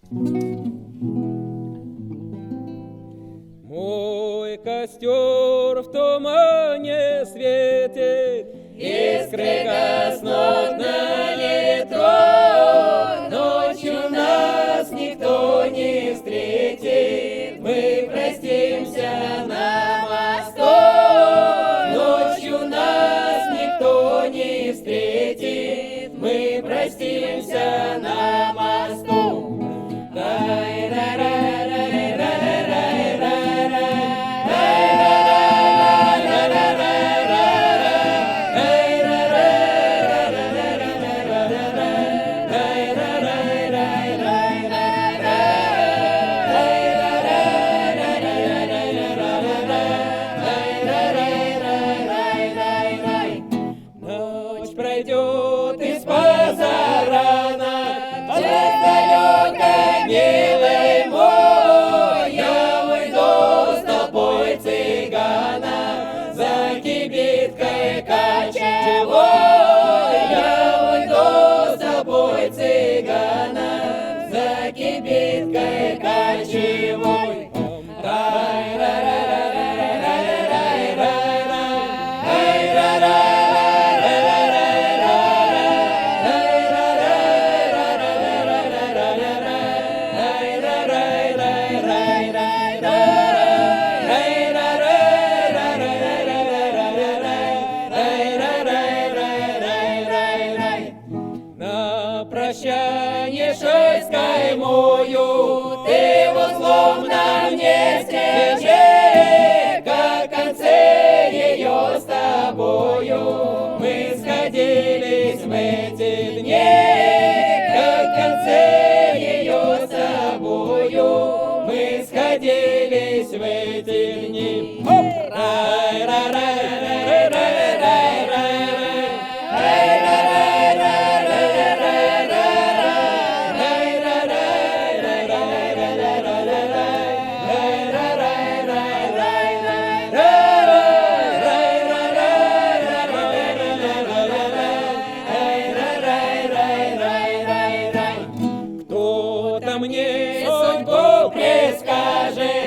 Мой костер в тумане светит, искры гаснут на ветру, ночью нас никто не встретит, мы простимся на мосту, ночью нас никто не встретит, мы простимся на мосту. Ночь пройдет и позарана, час далекой, милый мой, я уйду с тобой, цыгана, за кибиткой кочевой. Я уйду с тобой, цыгана, за кибиткой кочевой. На прощание шойской мою, ты узлом нам не встречи, как в конце ее с тобою мы сходились в эти дни, как в конце ее с тобою мы сходились в эти дни. Кто-то мне судьбу предскажет,